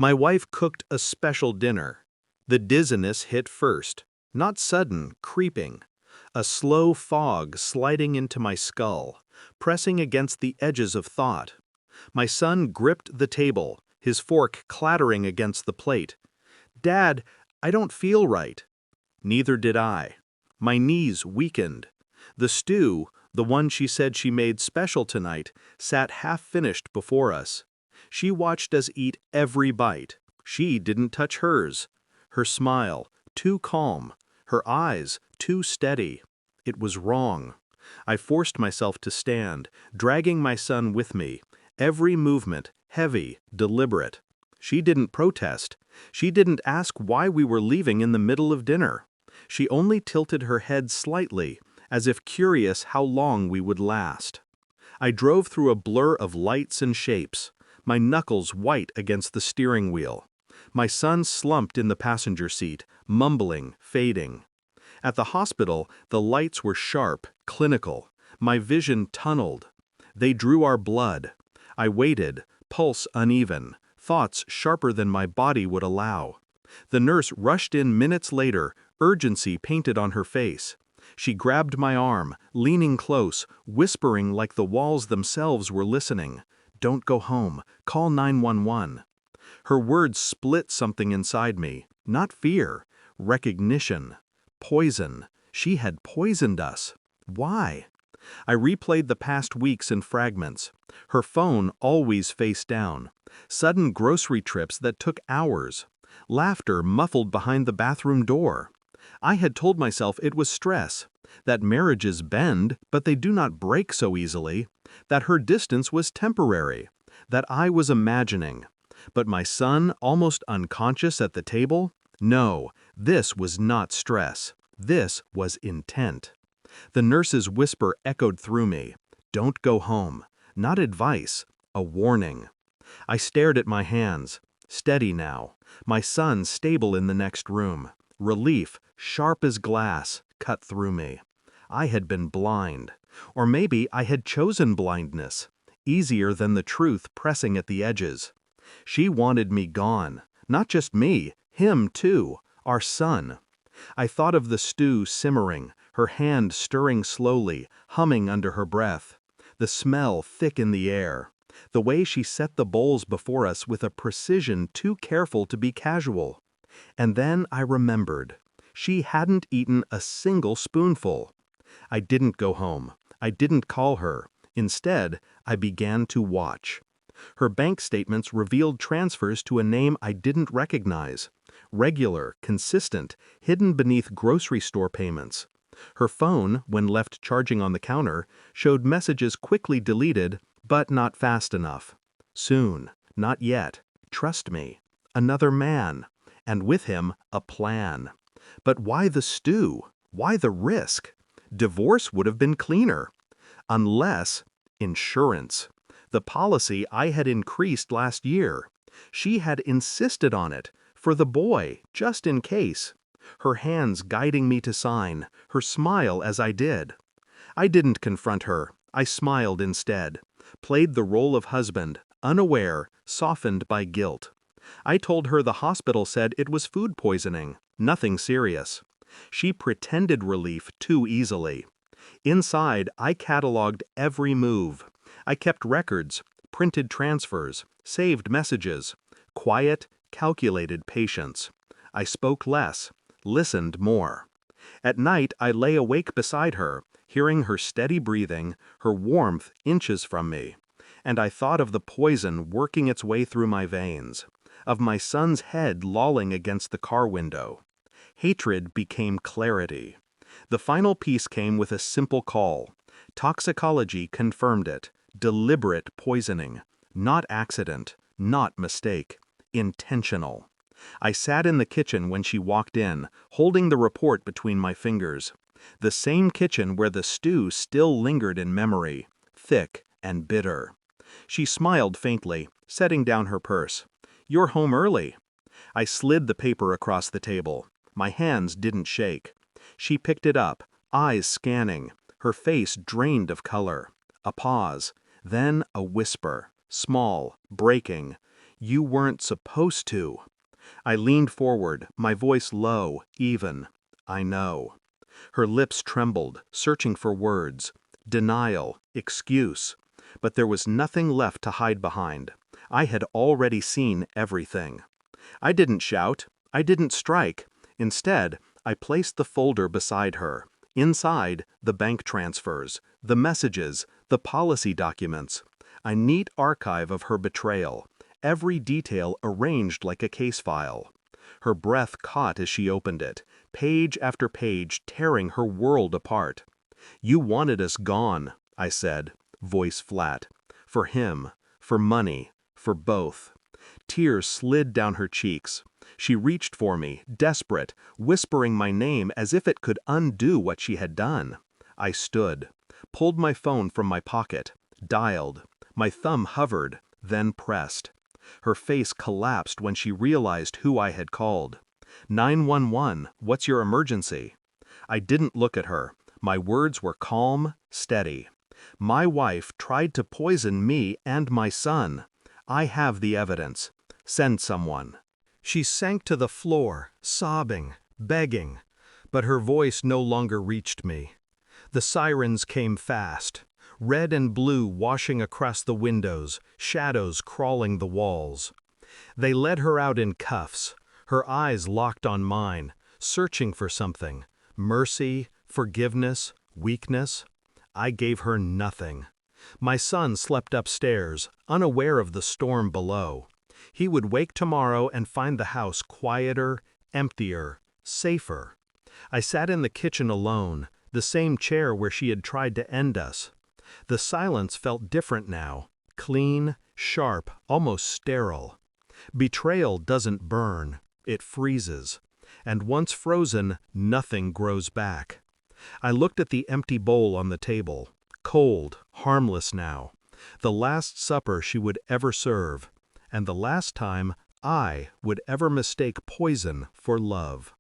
My wife cooked a special dinner. The dizziness hit first, not sudden, creeping. A slow fog sliding into my skull, pressing against the edges of thought. My son gripped the table, his fork clattering against the plate. "Dad, I don't feel right." Neither did I. My knees weakened. The stew, the one she said she made special tonight, sat half-finished before us. She watched us eat every bite. She didn't touch hers. Her smile, too calm. Her eyes, too steady. It was wrong. I forced myself to stand, dragging my son with me. Every movement, heavy, deliberate. She didn't protest. She didn't ask why we were leaving in the middle of dinner. She only tilted her head slightly, as if curious how long we would last. I drove through a blur of lights and shapes, my knuckles white against the steering wheel. My son slumped in the passenger seat, mumbling, fading. At the hospital, the lights were sharp, clinical. My vision tunneled. They drew our blood. I waited, pulse uneven, thoughts sharper than my body would allow. The nurse rushed in minutes later, urgency painted on her face. She grabbed my arm, leaning close, whispering like the walls themselves were listening. "Don't go home. Call 911." Her words split something inside me. Not fear, recognition. Poison. She had poisoned us. Why? I replayed the past weeks in fragments. Her phone always face down. Sudden grocery trips that took hours. Laughter muffled behind the bathroom door. I had told myself it was stress, that marriages bend, but they do not break so easily, that her distance was temporary, that I was imagining. But my son, almost unconscious at the table? No, this was not stress. This was intent. The nurse's whisper echoed through me. "Don't go home." Not advice, a warning. I stared at my hands. Steady now. My son stable in the next room. Relief, sharp as glass, cut through me. I had been blind. Or maybe I had chosen blindness. Easier than the truth pressing at the edges. She wanted me gone. Not just me, him too, our son. I thought of the stew simmering, her hand stirring slowly, humming under her breath. The smell thick in the air. The way she set the bowls before us with a precision too careful to be casual. And then I remembered. She hadn't eaten a single spoonful. I didn't go home. I didn't call her. Instead, I began to watch. Her bank statements revealed transfers to a name I didn't recognize. Regular, consistent, hidden beneath grocery store payments. Her phone, when left charging on the counter, showed messages quickly deleted, but not fast enough. Soon, not yet. Trust me. Another man. And with him, a plan. But why the stew? Why the risk? Divorce would have been cleaner. Unless insurance. The policy I had increased last year. She had insisted on it, for the boy, just in case. Her hands guiding me to sign, her smile as I did. I didn't confront her, I smiled instead. Played the role of husband, unaware, softened by guilt. I told her the hospital said it was food poisoning, nothing serious. She pretended relief too easily. Inside, I cataloged every move. I kept records, printed transfers, saved messages. Quiet, calculated patience. I spoke less, listened more. At night, I lay awake beside her, hearing her steady breathing, her warmth inches from me. And I thought of the poison working its way through my veins, of my son's head lolling against the car window. Hatred became clarity. The final piece came with a simple call. Toxicology confirmed it. Deliberate poisoning. Not accident. Not mistake. Intentional. I sat in the kitchen when she walked in, holding the report between my fingers. The same kitchen where the stew still lingered in memory, thick and bitter. She smiled faintly, setting down her purse. "You're home early." I slid the paper across the table. My hands didn't shake. She picked it up, eyes scanning, her face drained of color. A pause, then a whisper, small, breaking. You weren't supposed to. I leaned forward, my voice low, even. I know. Her lips trembled, searching for words. Denial, excuse. But there was nothing left to hide behind. I had already seen everything. I didn't shout. I didn't strike. Instead, I placed the folder beside her. Inside, the bank transfers, the messages, the policy documents. A neat archive of her betrayal, every detail arranged like a case file. Her breath caught as she opened it, page after page tearing her world apart. You wanted us gone, I said, voice flat. For him, for money, for both. Tears slid down her cheeks. She reached for me, desperate, whispering my name as if it could undo what she had done. I stood, pulled my phone from my pocket, dialed. My thumb hovered, then pressed. Her face collapsed when she realized who I had called. 911, what's your emergency? I didn't look at her. My words were calm, steady. My wife tried to poison me and my son. I have the evidence. Send someone. She sank to the floor, sobbing, begging, but her voice no longer reached me. The sirens came fast, red and blue washing across the windows, shadows crawling the walls. They led her out in cuffs, her eyes locked on mine, searching for something. Mercy, forgiveness, weakness. I gave her nothing. My son slept upstairs, unaware of the storm below. He would wake tomorrow and find the house quieter, emptier, safer. I sat in the kitchen alone, the same chair where she had tried to end us. The silence felt different now, clean, sharp, almost sterile. Betrayal doesn't burn, it freezes. And once frozen, nothing grows back. I looked at the empty bowl on the table, cold, harmless now. The last supper she would ever serve, and the last time I would ever mistake poison for love.